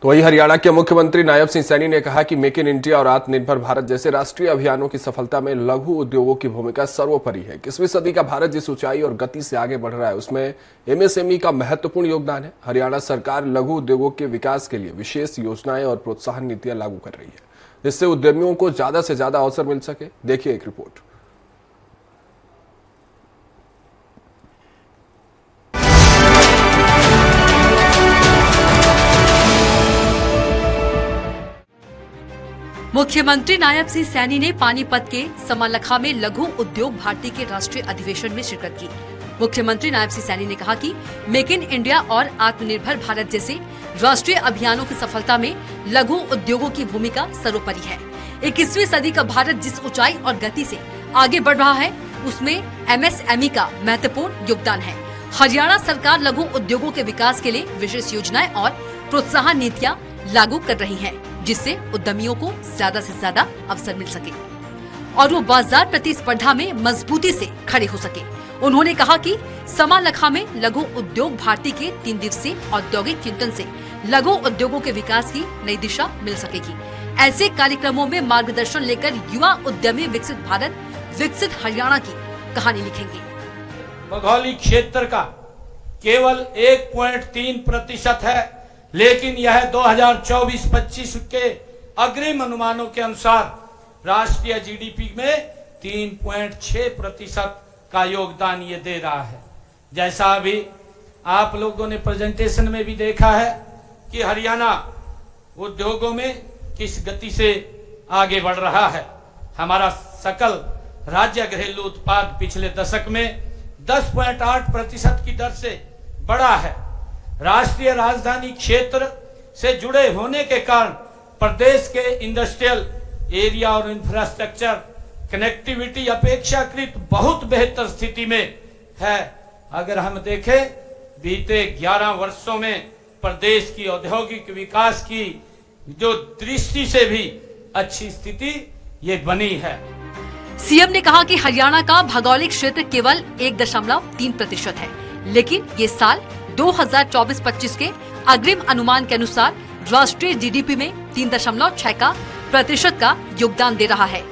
तो वही हरियाणा के मुख्यमंत्री नायब सिंह सैनी ने कहा कि मेक इन इंडिया और आत्मनिर्भर भारत जैसे राष्ट्रीय अभियानों की सफलता में लघु उद्योगों की भूमिका सर्वोपरि है। 21वीं सदी का भारत जिस ऊंचाई और गति से आगे बढ़ रहा है उसमें एमएसएमई का महत्वपूर्ण योगदान है। हरियाणा सरकार लघु उद्योगों के विकास के लिए विशेष योजनाएं और प्रोत्साहन नीतियां लागू कर रही है, जिससे उद्यमियों को ज्यादा से ज्यादा अवसर मिल सके। देखिए एक रिपोर्ट। मुख्यमंत्री नायब सिंह सैनी ने पानीपत के समालखा में लघु उद्योग भारती के राष्ट्रीय अधिवेशन में शिरकत की। मुख्यमंत्री नायब सिंह सैनी ने कहा कि मेक इन इंडिया और आत्मनिर्भर भारत जैसे राष्ट्रीय अभियानों की सफलता में लघु उद्योगों की भूमिका सर्वोपरि है। 21वीं सदी का भारत जिस ऊंचाई और गति से आगे बढ़ रहा है उसमें एमएसएमई का महत्वपूर्ण योगदान है। हरियाणा सरकार लघु उद्योगों के विकास के लिए विशेष योजनाएं और प्रोत्साहन नीतियां लागू कर रही है, जिससे उद्यमियों को ज्यादा से ज्यादा अवसर मिल सके और वो बाजार प्रतिस्पर्धा में मजबूती से खड़े हो सके। उन्होंने कहा कि समालखा में लघु उद्योग भारती के 3 दिवसीय औद्योगिक चिंतन से लघु उद्योगों के विकास की नई दिशा मिल सकेगी। ऐसे कार्यक्रमों में मार्गदर्शन लेकर युवा उद्यमी विकसित भारत, विकसित हरियाणा की कहानी लिखेंगे। भौगोलिक क्षेत्र का केवल 1.3% है, लेकिन यह 2024-25 के अग्रिम अनुमानों के अनुसार राष्ट्रीय जीडीपी में 3.6% का योगदान ये दे रहा है। जैसा अभी आप लोगों ने प्रेजेंटेशन में भी देखा है कि हरियाणा उद्योगों में किस गति से आगे बढ़ रहा है। हमारा सकल राज्य घरेलू उत्पाद पिछले दशक में 10.8% की दर से बढ़ा है। राष्ट्रीय राजधानी क्षेत्र से जुड़े होने के कारण प्रदेश के इंडस्ट्रियल एरिया और इंफ्रास्ट्रक्चर कनेक्टिविटी अपेक्षाकृत बहुत बेहतर स्थिति में है। अगर हम देखें बीते 11 वर्षों में प्रदेश की औद्योगिक विकास की जो दृष्टि से भी अच्छी स्थिति ये बनी है। सीएम ने कहा कि हरियाणा का भौगोलिक क्षेत्र केवल 1.3% है, लेकिन ये साल 2024-25 के अग्रिम अनुमान के अनुसार राष्ट्रीय जीडीपी में 3.6 का योगदान दे रहा है।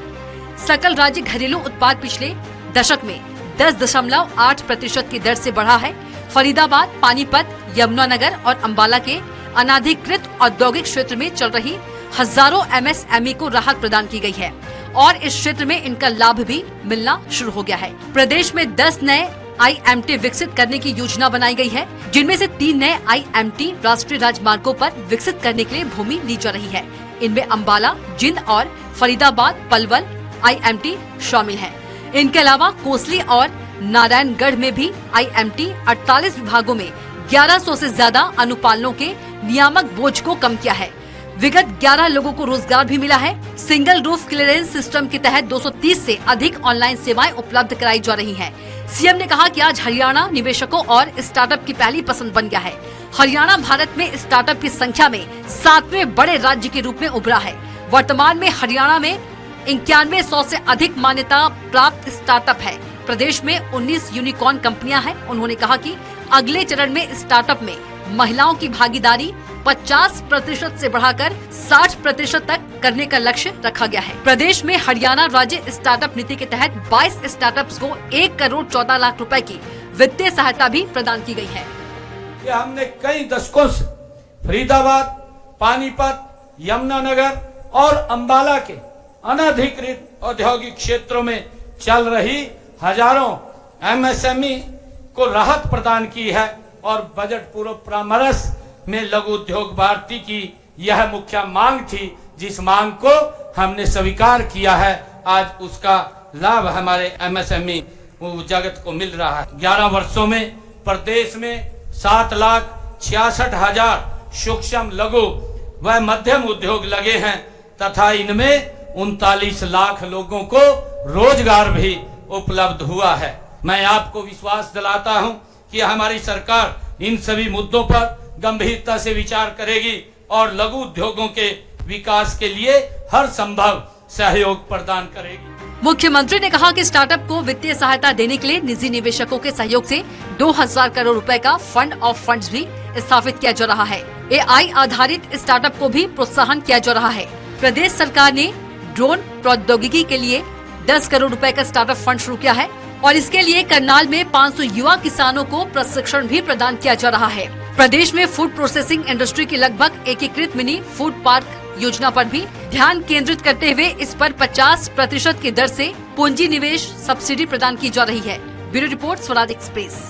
सकल राज्य घरेलू उत्पाद पिछले दशक में 10.8% की दर से बढ़ा है। फरीदाबाद, पानीपत, यमुनानगर और अंबाला के अनाधिकृत औद्योगिक क्षेत्र में चल रही हजारों एमएसएमई को राहत प्रदान की गई है और इस क्षेत्र में इनका लाभ भी मिलना शुरू हो गया है। प्रदेश में 10 नए आईएमटी विकसित करने की योजना बनाई गई है, जिनमें से 3 नए आईएमटी राष्ट्रीय राजमार्गों पर विकसित करने के लिए भूमि ली जा रही है। इनमें अंबाला, जिंद और फरीदाबाद, पलवल आईएमटी शामिल हैं। इनके अलावा कोसली और नारायणगढ़ में भी आईएमटी 48 विभागों में 1100 से ज्यादा अनुपालनों के नियामक बोझ को कम किया है। विगत 11 लोगों को रोजगार भी मिला है। सिंगल रूफ क्लियरेंस सिस्टम के तहत 230 से अधिक ऑनलाइन सेवाएं उपलब्ध कराई जा रही हैं। सीएम ने कहा कि आज हरियाणा निवेशकों और स्टार्टअप की पहली पसंद बन गया है। हरियाणा भारत में स्टार्टअप की संख्या में 7वें बड़े राज्य के रूप में उभरा है। वर्तमान में हरियाणा में 9100 से अधिक मान्यता प्राप्त स्टार्टअप है। प्रदेश में 19 यूनिकॉर्न कंपनियां हैं। उन्होंने कहा कि अगले चरण में स्टार्टअप में महिलाओं की भागीदारी 50% से बढ़ाकर 60% तक करने का लक्ष्य रखा गया है। प्रदेश में हरियाणा राज्य स्टार्टअप नीति के तहत 22 स्टार्टअप्स को 1 करोड़ 14 लाख रुपए की वित्तीय सहायता भी प्रदान की गई है। कि हमने कई दशकों से फरीदाबाद, पानीपत, यमुनानगर और अंबाला के अनधिकृत औद्योगिक क्षेत्रों में चल रही हजारों एमएसएमई को राहत प्रदान की है और बजट पूर्व परामर्श में लघु उद्योग भारती की यह मुख्य मांग थी, जिस मांग को हमने स्वीकार किया है। आज उसका लाभ हमारे एमएसएमई जगत को मिल रहा है। 11 वर्षों में प्रदेश में 7,66,000 सूक्ष्म, लघु व मध्यम उद्योग लगे हैं तथा इनमें 39 लाख लोगों को रोजगार भी उपलब्ध हुआ है। मैं आपको विश्वास दिलाता हूं कि हमारी सरकार इन सभी मुद्दों पर गंभीरता से विचार करेगी और लघु उद्योगों के विकास के लिए हर संभव सहयोग प्रदान करेगी। मुख्यमंत्री ने कहा कि स्टार्टअप को वित्तीय सहायता देने के लिए निजी निवेशकों के सहयोग से 2000 करोड़ रुपए का फंड ऑफ फंड्स भी स्थापित किया जा रहा है। AI आधारित स्टार्टअप को भी प्रोत्साहन किया जा रहा है। प्रदेश सरकार ने ड्रोन प्रौद्योगिकी के लिए 10 करोड़ रुपए का स्टार्टअप फंड शुरू किया है और इसके लिए करनाल में 500 युवा किसानों को प्रशिक्षण भी प्रदान किया जा रहा है। प्रदेश में फूड प्रोसेसिंग इंडस्ट्री की लगभग एकीकृत मिनी फूड पार्क योजना पर भी ध्यान केंद्रित करते हुए इस पर 50% की दर से पूंजी निवेश सब्सिडी प्रदान की जा रही है। Bureau report, Swaraj express.